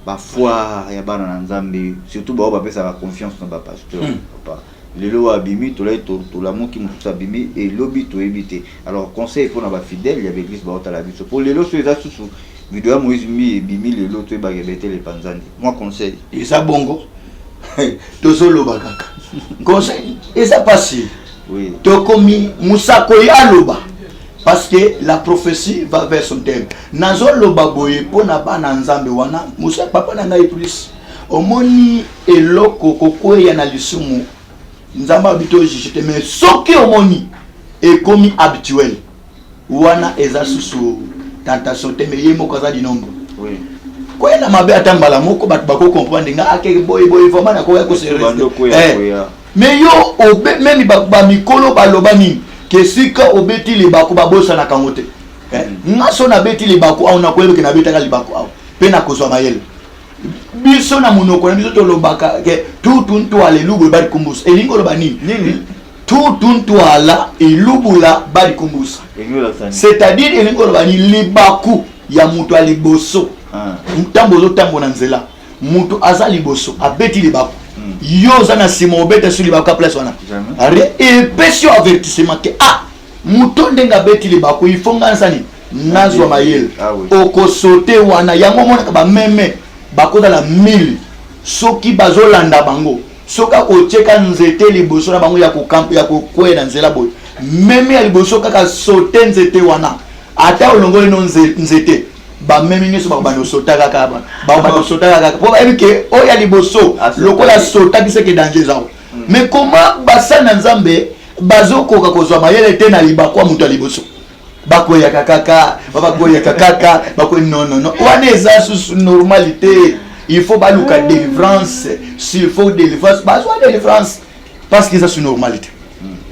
Ba foi ya bana na Nzambe, surtout ba ba pesa ba confiance na ba pasteur. Papa. Lelo abimi to la moki mutu abimi et lobi to ebité. Alors conseil pour na ba fidèle ya l'église ba otala biso. Pour lelo so eza susu vidéo ya Moïse mi ebimi lelo to ba rebete les panzani. Moi conseil. Et ça bongo. Tozolo bakaka. Conseil, et ça passé. Oui. Tokomi musako ya loba. Parce que la prophétie va vers son terme. Nazo loba boye pona bana Nzambe wana musa papa na ngai plus. Omoni eloko kokoya na lisumu. Nzamba habito jijete mais soki omoni ekomi habituel wana eza susu tentation te mais yemo kaza di nombre oui ko na mabe atambala moko bat bako comprendre nga ake boy vraiment na ko ya ko sérieux mais yo obe même ba mikolo baloba nini ke sika obeti le bako babosa na kangote nga so na beti le bako au na ko ke na betaka le bako au pe na kozwa mayele biso na munoko na biso to lobaka ke tutuntu alelubu bari kumbusa elingo loba nini tutuntu ala elubula bari kumbusa c'est-à-dire elingo loba ni libaku ya mutu aliboso mutambo zo tambo na nzela mutu aza liboso abeti libaku yo za na sima obeta sur libaku place wana are et pesio avertissement ke mutu ndenga beti libaku ifonga nsani nazwa mayele okosote wana yango mona ka ba meme bakoza la 1000 soki bazolanda bango soka kocheka nzete liboso na bango ya kokamp ya kokwena nzela boy meme ya liboso kaka sote nzete wana ata olongole no nzete ba meme nyeso ba bando sota kaka ba bando sota kaka po ba ke o ya liboso lokola sota kiseke danger zao mais comment basana Nzambe bazokoka kozwa mayele te na libakwa mutu liboso bakoya kakaka bakoya kakaka bakoya non wana eza sous normalité il faut baluka délivrance s'il faut délivrance bazwa délivrance parce que ça sous normalité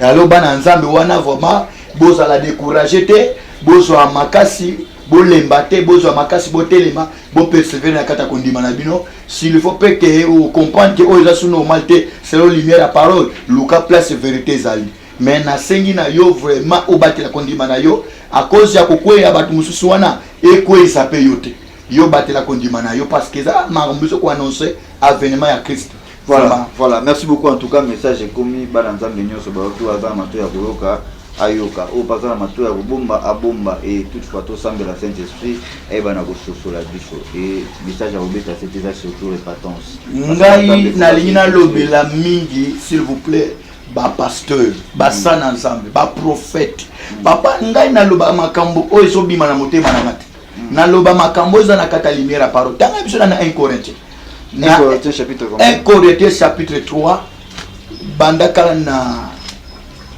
alors bana Nzambe wana vraiment bozala décourager te bozwa makasi bolemba te bozwa makasi botelema bo persévérer na kata kondima na bino s'il faut pas que on comprendre que eza sous normalité selon lumière la parole luka place vérité zali mais na sengi na yo vraiment obati la kondima na yo à cause ya kokweya batu mususu wana ekweyisa pe yo te yo batela kondima na yo parce que ça makambuso ko annoncer avènement ya Christ. Voilà, merci beaucoup en tout cas message komi bana Nzambe nyoso ba to aza mato ya koloka ayoka o bazana mato ya bomba abomba et toutefois to sambe la Saint-Esprit et bana ko sosola biso et message à obeta c'était ça surtout les patence ngai na lina lobela mingi s'il vous plaît ba pasteur ba sana Nzambe ba prophète papa ngai na loba makambo o eso bima na motema na ngati na loba makambo za na kata lumière parole tanga biso na 1 Corinthiens 1 Corinthiens chapitre 3 bandaka na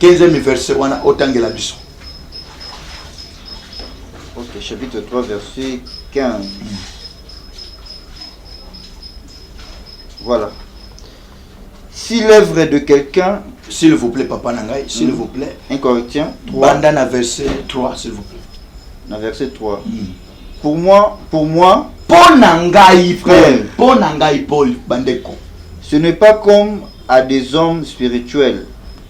15e verset wana otangela biso. OK, chapitre 3 verset 15. Voilà. Si l'œuvre de quelqu'un, s'il vous plaît papa nangai, s'il vous plaît, 1 Corinthiens 3 banda na verset 3 s'il vous plaît. Na verset 3. Pour moi, pour nangai frère, pour nangai Paul bandeko. Ce n'est pas comme à des hommes spirituels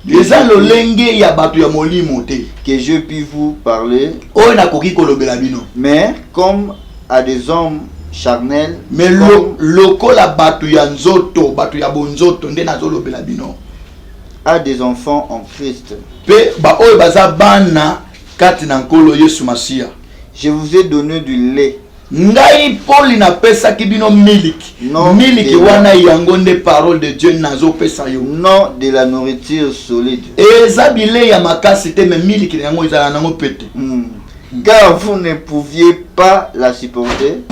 Eza lolenge ya batu ya molimo te que je puis vous parler, o na koki kolobela bino, mais comme à des hommes charnels, mais lokola batu ya nzoto, batu ya bonzoto nde nazolobela bino, à des enfants en Christ. Pe ba oyo baza bana kati na nkolo Yesu Masia. Je vous ai donné du lait. Ngai Paul na pesa ki bino miliki. Miliki wana yango nde parole de Dieu nazo pesa yo. Non de la nourriture solide. Eza bile ya makasi te me miliki yango ezala nango pete. car vous ne pouviez pas la supporter.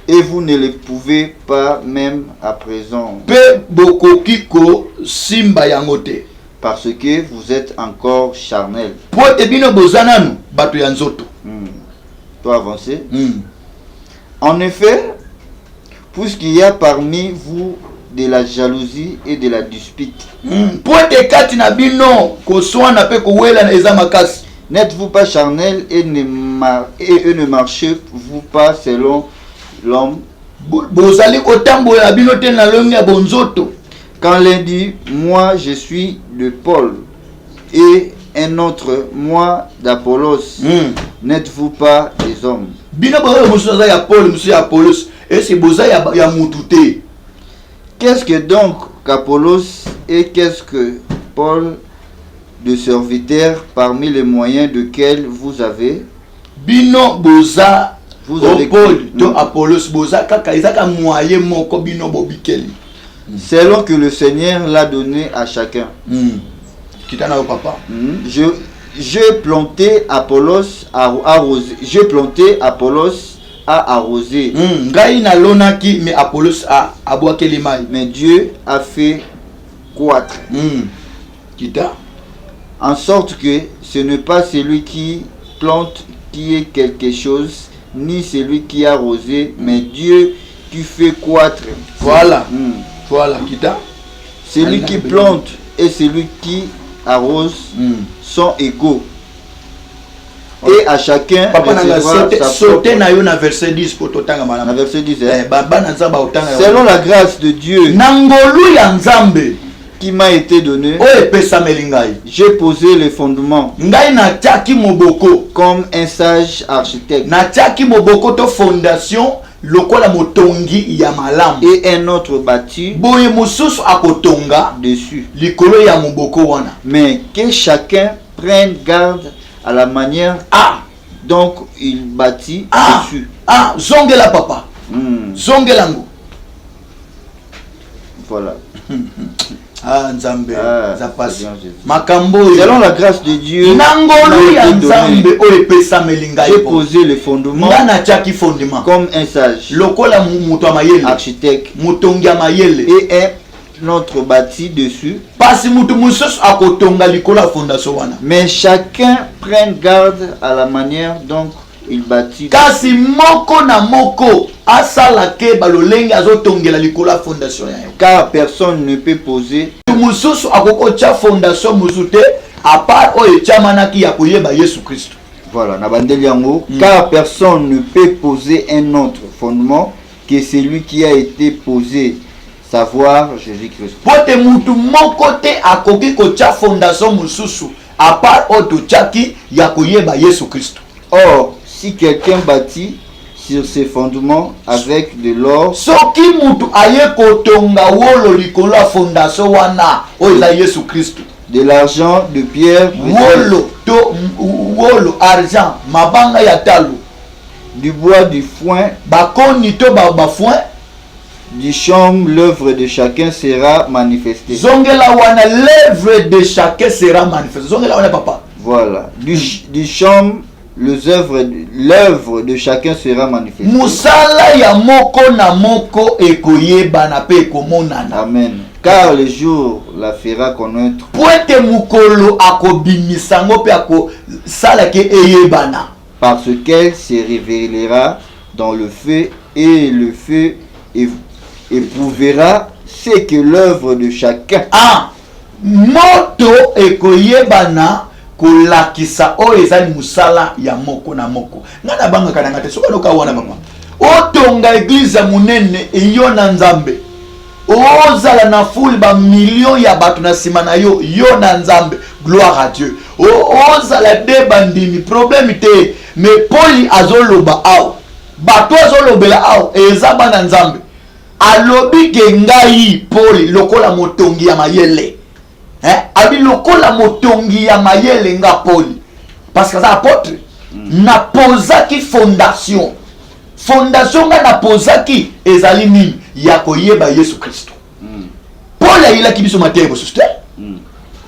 Et vous ne le pouvez pas même à présent. Parce que vous êtes encore charnel. Toi avancer. En effet, puisqu'il y a parmi vous de la jalousie et de la dispute. N'êtes-vous pas charnel et ne marchez-vous pas selon l'homme? Quand l'un dit, moi je suis de Paul, et un autre, moi d'Apollos, n'êtes-vous pas des hommes? Qu'est-ce que donc qu'Apollos et qu'est-ce que Paul, de serviteur parmi les moyens desquels vous avez? Vous avez Paul, Apollos, selon que le Seigneur l'a donné à chacun. J'ai planté Apollos à arroser. J'ai planté Apollos à arroser. Mais Dieu a fait croître. En sorte que ce n'est pas celui qui plante qui est quelque chose, ni celui qui a arrosé, mais Dieu qui fait croître. Voilà. Celui qui plante et celui qui arrose sont égaux. Et à chacun verset 10 pour verset 10, selon la grâce de Dieu qui m'a été donnée, j'ai posé les fondements comme un sage architecte, et un autre bâti dessus. Mais que chacun prenne garde à la manière donc il bâtit dessus. Zongela papa. Zongelango. Voilà. Nzambe, ça passe. Selon la grâce de Dieu, j'ai posé le fondement comme un sage architecte et un autre bâti dessus. Mais chacun prenne garde à la manière dont il bâtit. Car personne ne peut poser voilà, car personne ne peut poser un autre fondement que celui qui a été posé, savoir Jésus-Christ. Or, si quelqu'un bâtit sur ses fondements avec de l'or, de l'argent, de pierre, du bois, du foin, du chaume, l'œuvre de chacun sera manifestée. Voilà. Du chaume, l'œuvre de chacun sera manifestée. Amen. Car le jour la fera connaître. Parce qu'elle se révélera dans le feu, et le feu éprouvera ce que l'œuvre de chacun. Moto ekoyebana kolakisa o ezali musala ya moko na moko. Ngana banga kananga te soka loka wana mama. Otonga eglise munene eyona nzambe. Ozala na foule ba million ya batu na sima na yo na nzambe. Gloire à Dieu. Ozala de bandimi problème te mais Paul azoloba aw. Batu azolobela aw ezaba na nzambe. Alobi ke ngai Paul lokola motongi ya mayele. Abi lokola motongi ya mayele nga Paul. Parce que ça apôtre na posaki fondation. Fondation nga na posaki ezali nini ya koyeba Yesu Kristo. Paul ayila kibiso mateyo bosute.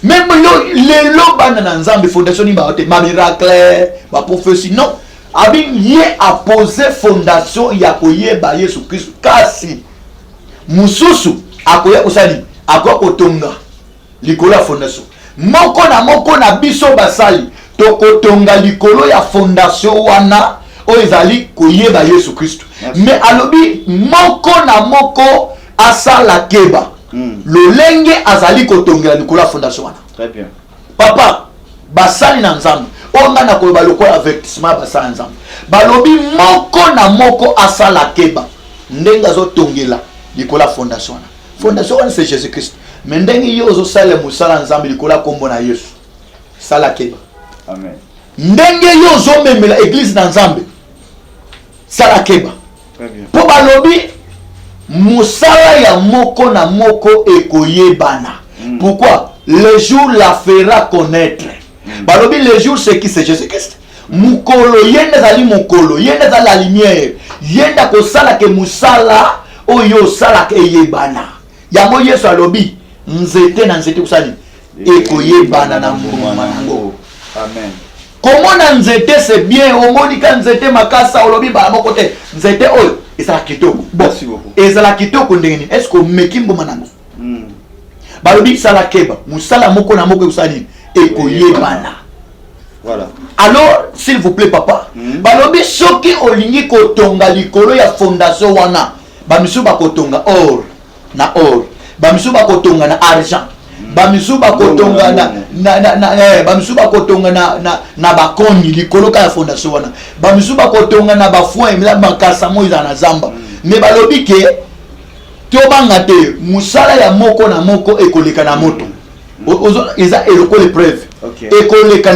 Même les lobana na nzambe fondation ni ba ma miracle, ba prophétie non. Abi lié à poser fondation ya koyeba Yesu Christ kasi. Mususu akoya kosali, akoya kotonga likolo ya fondation. Moko na biso basali tokotonga likolo ya fondation wana o ezali koyeba Yesu Christ. Mais alobi moko na moko asala keba. Lolenge azali kotongela likolo ya fondation wana. Très bien. Papa, basali na nzambe. Onga na koyeba lokola avertissement basali nzambe. Balobi moko na moko asala keba. Ndenga zo tongela likolo ya fondation wana. Fondation wana c'est Jésus Christ. Mais ndenge yo zo sala musala nzambe likolo ya kombo na Yesu. Sala keba. Amen. Ndenge yo zo memela église na nzambe. Sala keba. Très bien. Po balobi musala ya moko na moko ekoyebana. Pourquoi? Le jour la fera connaître. Balobi le jour c'est qui? C'est Jésus Christ. Mukolo yenda zali mukolo, yenda zali la lumière. Yenda ko sala ke musala oyo sala ke yebana. Yango Yesu alobi nzete na nzete kusali ekoyebana na mbuma nango. Amen. Comment na nzete c'est bien, omonika nzete makasa olobi ba moko te. Nzete oyo ezala kitoko. Merci beaucoup. Ezala kitoko ndenge est-ce que mekimbo manango? Balobi sala keba, musala moko na moko usali ekoyebana. Voilà. Alors, s'il vous plaît papa, balobi soki olingi kotonga likolo ya fondation wana, bamisu bakotonga or na or, bamisu bakotonga na argent, bamisu bakotonga bamisu bakotonga na bakoni likolo ka ya fondation wana, bamisu bakotonga na bafoin mila makasa moiza na zamba. Mais balobi ke tobanga te musala ya moko na moko ekoleka na moto. Eza eloko le preuve. Ekoleka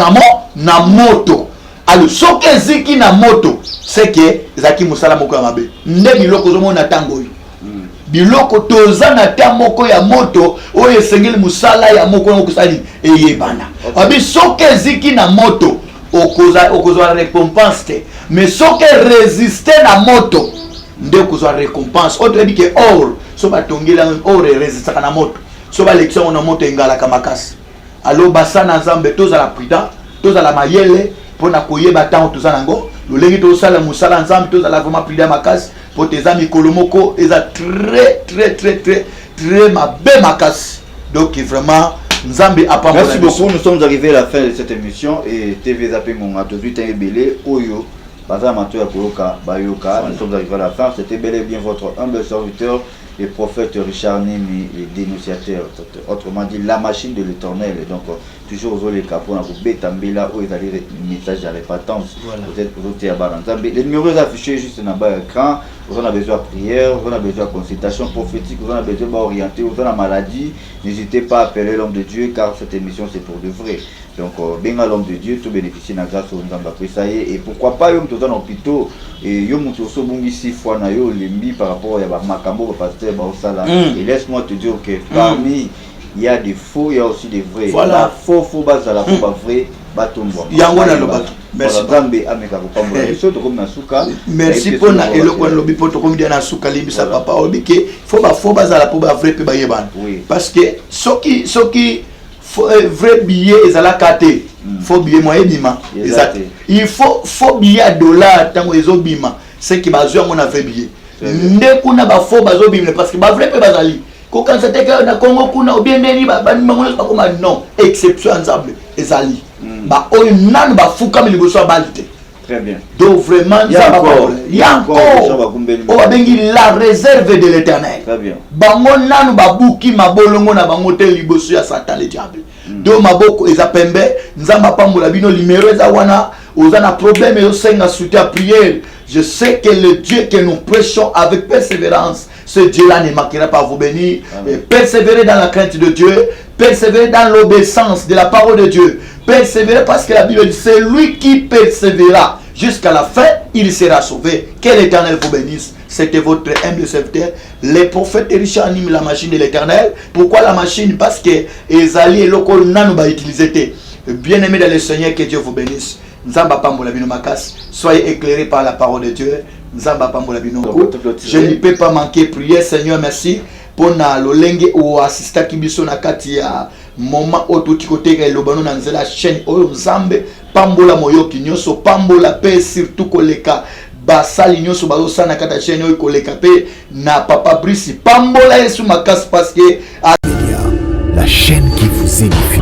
na moto. Alors soki eziki na moto, c'est que ezaki musala moko ya mabe. Nde biloko zomo na tango yi. Biloko toza na ta moko ya moto oyo esengeli musala ya moko na kusali eyebana. Abi soki eziki na moto okozwa récompense te. Mais soki résister na moto nde okozwa récompense. Autre dit que or so batongela or résister na moto. So ba lection na moto engala kamakasi. Alors basa na nzambe toza la prudent, toza la mayele pona koyeba tant toza nango. Lolengi to sala musala nzambe toza la vraiment prudent makasi po teza mikolo moko eza très mabe makasi. Donc vraiment nzambe a pas. Merci beaucoup, nous sommes arrivés à la fin de cette émission et TV Zappé Monga tout de suite belé oyo baza matoya koyoka bayoka. Nous sommes arrivés à la fin, c'était bel et bien votre humble serviteur le prophète Richard Nimi, le dénonciateur, autrement dit la machine de l'éternel. Donc toujours aux les capons à Betambila où ils allaient le message à répatance. Vous êtes pour les numéros affichés juste en bas à l'écran. Vous en avez besoin de prière, vous en avez besoin de consultation prophétique, vous en avez besoin d'orienter, vous en avez maladie. N'hésitez pas à appeler l'homme de Dieu car cette émission c'est pour de vrai. Donc bien à l'homme de Dieu, tout bénéficie de la grâce au Nzamba. Et pourquoi pas yom tout en hôpital et yom tout so bungi 6 fois na yo lembi par rapport à makambo pasteur ba osala. Et laisse-moi te dire que parmi il y a des faux, il y a aussi des vrais. Voilà, faux basa la faux pas vrai, batombo. Yango na lobato. Merci. Nzambe ameka ko pambola biso to comme na suka. Merci pour na eloko lobi poto comme dia na suka limbisa papa obike faux basa la pour ba vrai pe ba yebana. Parce que soki vrai billet ezala kate faux billet moyen bima exact il faut faux billet à dollar tango ezobima c'est que bazwa mon vrai billet nde kuna ba faux bazobima parce que ba vrai pe bazali ko quand c'était que na Congo kuna ou bien neni ba bango pas comme non exception ensemble ezali ba o nan ba fuka mi liboso balite. Très bien. Donc vraiment il y a encore on va bengi la réserve de l'éternel. Très bien. Bango nanu babuki mabolongo na bango te liboso ya Satan le diable. Donc maboko eza pembe nzamba pambola bino numéro eza wana ozana problème et osenga soutien prière. Je sais que le Dieu que nous prêchons avec persévérance, ce Dieu-là ne manquera pas à vous bénir. Persévérer dans la crainte de Dieu, persévérer dans l'obéissance de la parole de Dieu. Persévérer parce que la Bible dit c'est lui qui persévérera jusqu'à la fin, il sera sauvé. Que l'Éternel vous bénisse. C'était votre humble serviteur, le prophète Richard anime la machine de l'Éternel. Pourquoi la machine? Parce que Ezali et Loko Nanu va utiliser. Bien aimé dans le Seigneur, que Dieu vous bénisse. Nzamba Pambola Bino Makas, soyez éclairés par la parole de Dieu. Nzamba Pambola Bino. Je ne peux pas manquer prier, Seigneur, merci. Pour na lolenge ou assista kibiso na kati ya moment ototi koteka elobano na nzela chaîne oyo nzambe pambola moyoki nyonso pambola pe surtout koleka basali nyonso bazosana kata chaîne oyo koleka pe na Papa Brice pambola Yesu makasi parce que La chaîne qui vous édifie.